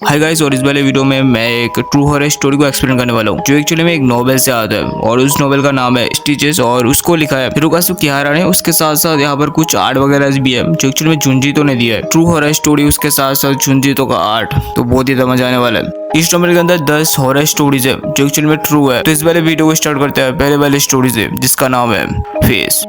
Hi guys, और इस वाले वीडियो में मैं एक ट्रू हॉरर स्टोरी को एक्सप्लेन करने वाला हूँ जो एक्चुअली में एक नोवेल से आता है और उस नोवेल का नाम है स्टिचेस और उसको लिखा है हिरोकाजु किहारा ने। उसके साथ साथ यहाँ पर कुछ आर्ट वगैरह भी है जो एक्चुअली में जुंजीतो ने दिया है। ट्रू हॉरर स्टोरी उसके साथ साथ जुंजीतो का आर्ट तो बहुत ही समझ आने वाला है। इस नोवेल के अंदर 10 हॉरर स्टोरीज है जो एक्चुअली में ट्रू है। तो इस वाले वीडियो को स्टार्ट करते हैं पहले वाले स्टोरी से जिसका नाम है फेस।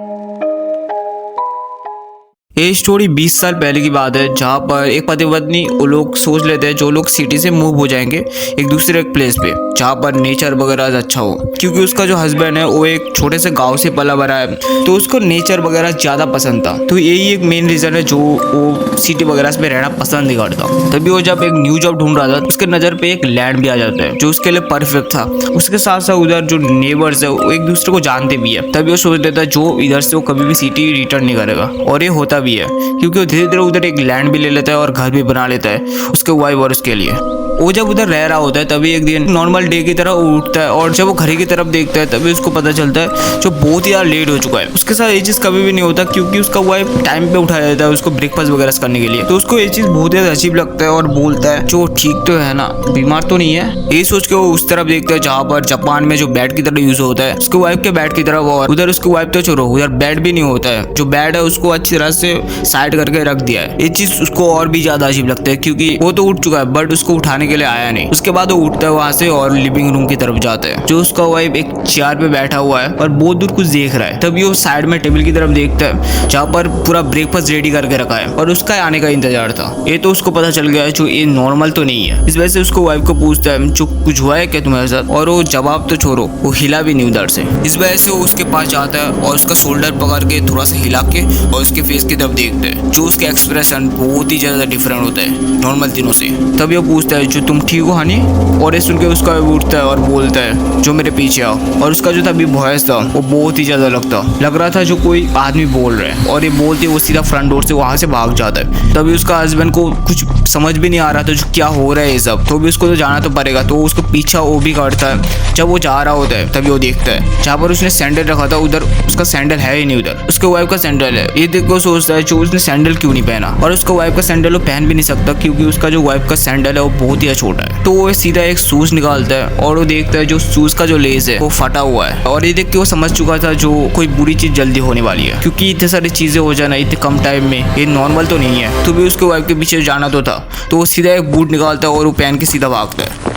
ये स्टोरी 20 साल पहले की बात है जहाँ पर एक पति पत्नी वो लोग सोच लेते हैं जो लोग सिटी से मूव हो जाएंगे एक दूसरे एक प्लेस पे जहाँ पर नेचर वगैरह अच्छा हो, क्योंकि उसका जो हस्बैंड है वो एक छोटे से गांव से पला बड़ा है तो उसको नेचर वगैरह ज्यादा पसंद था। तो यही एक मेन रीजन है जो वो सिटी वगैरह में रहना पसंद नहीं करता। तभी वो जब एक न्यू जॉब ढूंढ रहा था उसके नजर पे एक लैंड भी आ जाता है जो उसके लिए परफेक्ट था। उसके साथ साथ उधर जो नेबर्स है वो एक दूसरे को जानते भी है। तभी वो सोच लेता है जो इधर से वो कभी भी सिटी रिटर्न नहीं करेगा और ये होता भी है क्योंकि वो धीरे धीरे उधर एक लैंड भी ले लेता है और घर भी बना लेता है उसके वाइफ और उसके लिए। वो जब उधर रह रहा होता है तभी एक दिन नॉर्मल डे की तरह वो उठता है और जब वो घर की तरफ देखता है तभी उसको पता चलता है जो बहुत ही यार लेट हो चुका है। उसके साथ ये चीज कभी भी नहीं होता क्योंकि उसका वाइफ टाइम पे उठाया जाता है उसको ब्रेकफास्ट वगैरह करने के लिए। तो उसको ये चीज बहुत ही अजीब लगता है और बोलता है जो ठीक तो है ना, बीमार तो नहीं है। यही सोच के वो उस तरफ देखता है जहाँ पर जापान में जो बेड की तरह यूज होता है उसके वाइफ के बेड की तरफ, और उधर उसकी वाइफ तो छोड़ो उधर बेड भी नहीं होता है। जो बेड है उसको अच्छी तरह से साइड करके रख दिया है। ये चीज उसको और भी ज्यादा अजीब लगता है क्योंकि वो तो उठ चुका है बट उसको उठाने के लिए आया नहीं। उसके बाद वो उठता है वहां से और लिविंग रूम की तरफ जाता है जो उसका वाइफ एक चेयर पे बैठा हुआ है और बहुत दूर कुछ देख रहा है। तभी वो साइड में टेबल की तरफ देखता है जहाँ पर पूरा ब्रेकफास्ट रेडी करके रखा है और उसका आने का इंतजार था। ये तो उसको पता चल गया है जो ये नॉर्मल तो नहीं है। इस वजह से उसको वाइफ को पूछता है जो कुछ हुआ है क्या तुम्हारे साथ, और वो जवाब तो छोड़ो वो हिला भी नहीं उधर से। इस वजह से वो उसके पास जाता है और उसका शोल्डर पकड़ के थोड़ा सा हिला के और उसके फेस की तरफ देखते हैं जो उसका एक्सप्रेशन बहुत ही ज्यादा डिफरेंट होता है नॉर्मल दिनों से। तभी वो पूछता है जो तुम ठीक हो हनी, और ये सुन के उसका उठता है और बोलता है जो मेरे पीछे आओ। और उसका जो तभी वॉइस था वो बहुत ही ज्यादा लग रहा था जो कोई आदमी बोल रहा है और ये बोलते वो सीधा फ्रंट डोर से वहां से भाग जाता है। तभी उसका हस्बैंड को कुछ समझ भी नहीं आ रहा था जो क्या हो रहा है ये सब। तो भी उसको तो जाना तो पड़ेगा तो उसको पीछा वो भी करता है। जब वो जा रहा होता है तभी वो देखता है जहाँ पर उसने सैंडल रखा था उधर उसका सैंडल है ही नहीं, उधर उसके वाइफ का सैंडल है। ये देख को सोचता है जो उसने सैंडल क्यों नहीं पहना, और उसका वाइफ का सैंडल वो पहन भी नहीं सकता क्योंकि उसका जो वाइफ का सैंडल है वो बहुत ही छोटा है। तो वो सीधा एक शूज निकालता है और वो देखता है जो शूज का जो लेस है वो फटा हुआ है। और ये देख के वो समझ चुका था जो कोई बुरी चीज जल्दी होने वाली है क्योंकि इतने सारी चीजें हो जाना इतने कम टाइम में ये नॉर्मल तो नहीं है। तो भी उसके वाइफ के पीछे जाना तो था तो वो सीधा एक बूट निकालता है और वो पहन के सीधा भागता है।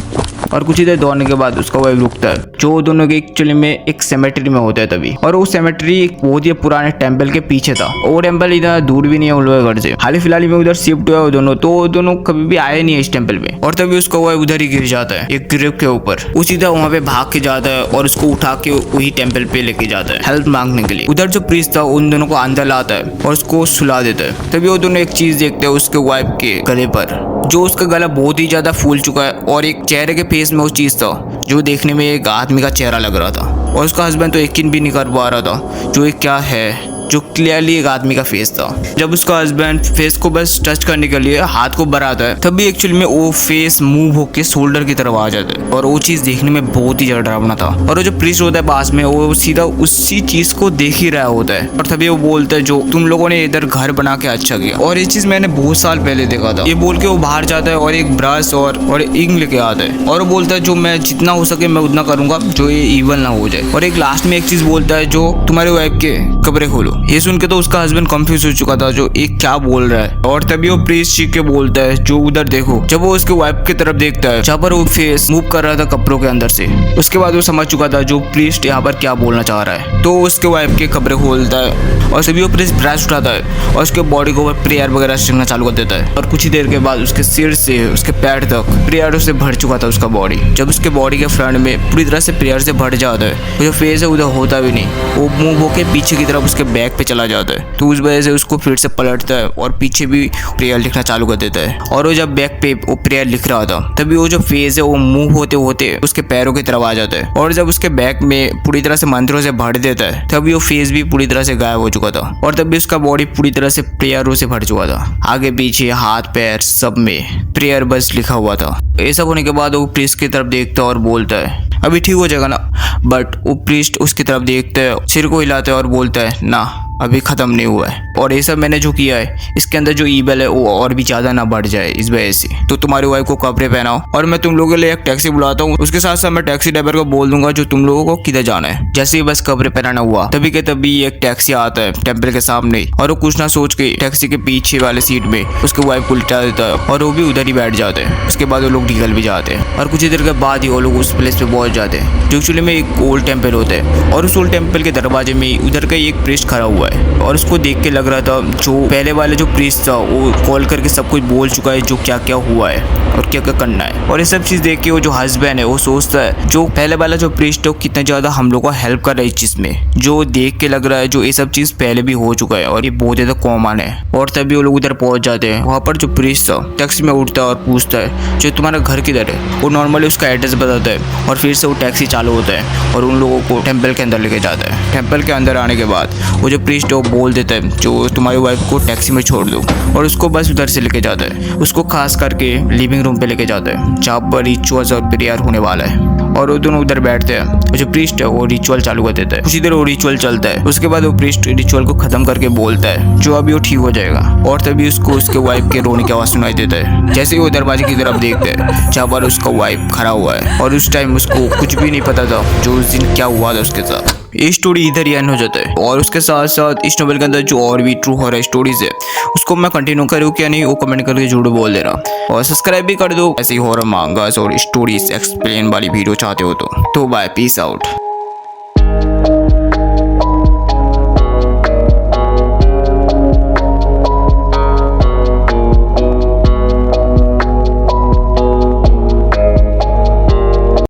और कुछ ही देर दौड़ने के बाद उसका वाइफ रुकता है जो दोनों के एक्चुअली में एक सेमेट्री में होता है तभी। और वो सेमेट्री एक बहुत ही पुराने टेंपल के पीछे था। वो टेंपल इधर दूर भी नहीं है उन लोगों के घर से, हाल फिलहाल में उधर शिफ्ट हुआ दोनों, तो दोनों कभी भी आए नहीं है इस टेंपल पे। और तभी उसका वाइफ उधर ही गिर जाता है एक ग्रेव के ऊपर। वो सीधा वहाँ पे भाग के जाता है और उसको उठा के वही टेंपल पे लेके जाता है हेल्प मांगने के लिए। उधर जो प्रीस्ट था उन दोनों को अंदर लाता है और उसको सुला देता है। तभी वो दोनों एक चीज देखते हैं उसके वाइफ के गले पर जो उसका गला बहुत ही ज्यादा फूल चुका है और एक चेहरे के फेस में वो चीज था जो देखने में एक आदमी का चेहरा लग रहा था। और उसका हस्बैंड तो यकीन भी नहीं कर पा रहा था जो ये क्या है जो क्लियरली एक आदमी का फेस था। जब उसका हस्बैंड फेस को बस टच करने के लिए हाथ को बढ़ाता है तभी एक्चुअली में वो फेस मूव होके शोल्डर की तरफ आ जाता है और वो चीज देखने में बहुत ही ज्यादा डरावना था। और वो जो प्रीस्ट होता है पास में वो सीधा उसी चीज को देख ही रहा होता है और तभी वो बोलता है जो तुम लोगों ने इधर घर बना के अच्छा किया। और ये चीज मैंने बहुत साल पहले देखा था। ये बोल के वो बाहर जाता है और एक ब्रश और इंक लेके आता है और वो बोलता है जो मैं जितना हो सके मैं उतना करूंगा जो ये इवल ना हो जाए। और एक लास्ट में एक चीज बोलता है जो तुम्हारे वाइफ के कपड़े खोलो। ये सुन के तो उसका हस्बैंड कंफ्यूज हो चुका था जो एक क्या बोल रहा है। और तभी वो प्रीस्ट चीख के बोलता है जो उधर देखो। जब वो उसके वाइफ की तरफ देखता है जहाँ पर वो फेस मूव कर रहा था कपड़ों के अंदर से, उसके बाद वो समझ चुका था जो प्रीस्ट यहाँ पर क्या बोलना चाह रहा है। तो उसके वाइफ के कपड़े खोलता है और तभी वो प्रीस्ट ब्रश उठाता है और उसके बॉडी को प्रेयर वगैरह करना चालू कर देता है। और कुछ ही देर के बाद उसके सिर से उसके पैर तक प्रेयरों से भर चुका था उसका बॉडी। जब उसके बॉडी के फ्रंट में पूरी तरह से प्रेयर से भर जाता है जो फेस है उधर होता भी नहीं, वो मूव होके पीछे की तरफ उसके बैक पे चला जाता है। तो उस वजह से उसको फिर से पलटता है और पीछे भी प्रेयर लिखना चालू कर देता है। और वो जब बैक पे वो प्रेयर लिख रहा था तभी वो जो फेस है वो मूव होते होते उसके पैरों की तरफ आ जाता है। और जब उसके बैक में पूरी तरह से मंत्रों से भर देता है तभी वो फेस भी पूरी तरह से गायब हो चुका था और तभी उसका बॉडी पूरी तरह से प्रेयरों से भर चुका था। आगे पीछे हाथ पैर सब में प्रेयर बस लिखा हुआ था। ये सब होने के बाद वो प्रीस्ट की तरफ देखता है और बोलता है अभी ठीक हो जाएगा ना, बट वो प्रीस्ट उसकी तरफ देखता है, सिर को हिलाता है और बोलता है ना अभी खत्म नहीं हुआ है और ये सब मैंने जो किया है इसके अंदर जो ईबल है वो और भी ज्यादा ना बढ़ जाए इस वजह से। तो तुम्हारी वाइफ को कपड़े पहनाओ और मैं तुम लोगों के लिए एक टैक्सी बुलाता हूँ। उसके साथ साथ मैं टैक्सी ड्राइवर को बोल दूंगा जो तुम लोगों को किधर जाना है। जैसे ही बस कपड़े पहनाना हुआ तभी के तभी एक टैक्सी आता है टेम्पल के सामने और वो कुछ ना सोच के टैक्सी के पीछे वाले सीट में उसके वाइफ को लिटा देता है और वो भी उधर ही बैठ जाते हैं। उसके बाद वो लोग निकल भी जाते हैं और कुछ ही देर के बाद ही वो लोग उस प्लेस पे पहुंच जाते हैं जो एक्चुअली में एक ओल्ड टेम्पल होता है। और उस ओल्ड टेम्पल के दरवाजे में उधर का एक प्रीस्ट खड़ा हुआ है और उसको देख के लग रहा था जो पहले वाले जो प्रीस्ट था वो कॉल करके सब कुछ बोल चुका है जो क्या क्या हुआ है और क्या क्या करना है। और ये सब चीज देख के वो जो हस्बैंड है वो सोचता है जो पहले वाला जो प्रीस्ट है वो कितना ज्यादा हम लोग को हेल्प कर रहा है इस चीज में, जो देख के लग रहा है जो ये सब चीज पहले भी हो चुका है और ये बहुत ज्यादा कॉमन है। और तभी वो लोग उधर पहुंच जाते हैं। वहाँ पर जो प्रीस्ट था टैक्सी में उठता है और पूछता है जो तुम्हारा घर किधर है। वो नॉर्मली उसका एड्रेस बताता है और फिर से वो टैक्सी चालू होता है और उन लोगों को टेम्पल के अंदर लेके जाता है। टेम्पल के अंदर आने के बाद वो जो प्रीस्ट है वो बोल देता है जो तुम्हारी वाइफ को टैक्सी में छोड़ दो और उसको बस उधर से लेके जाता है। उसको खास करके लिविंग रूम पे लेके जाता है जहाँ पर रिचुअल्स और प्रेयर होने वाला है और वो दोनों उधर बैठते हैं। जो प्रीस्ट है वो रिचुअल चालू कर देता है। कुछ देर वो रिचुअल चलता है। उसके बाद वो प्रीस्ट रिचुअल को खत्म करके बोलता है जो अभी वो ठीक हो जाएगा और तभी उसको उसके वाइफ के रोने की आवाज सुनाई देता है। जैसे ही वो दरवाजे की तरफ देखते हैं जहाँ पर उसका वाइफ खड़ा हुआ है और उस टाइम उसको कुछ भी नहीं पता था जो उस दिन क्या हुआ था उसके साथ। ये स्टोरी इधर ही एंड हो जाता है और उसके साथ साथ इस नोवेल के अंदर जो और भी ट्रू हॉरर स्टोरीज है उसको मैं कंटिन्यू करूँ क्या नहीं वो कमेंट करके जरूर बोल देना और सब्सक्राइब भी कर दो ऐसे ही हॉरर मांगास और स्टोरीज एक्सप्लेन वाली वीडियो चाहते हो तो बाय, पीस आउट।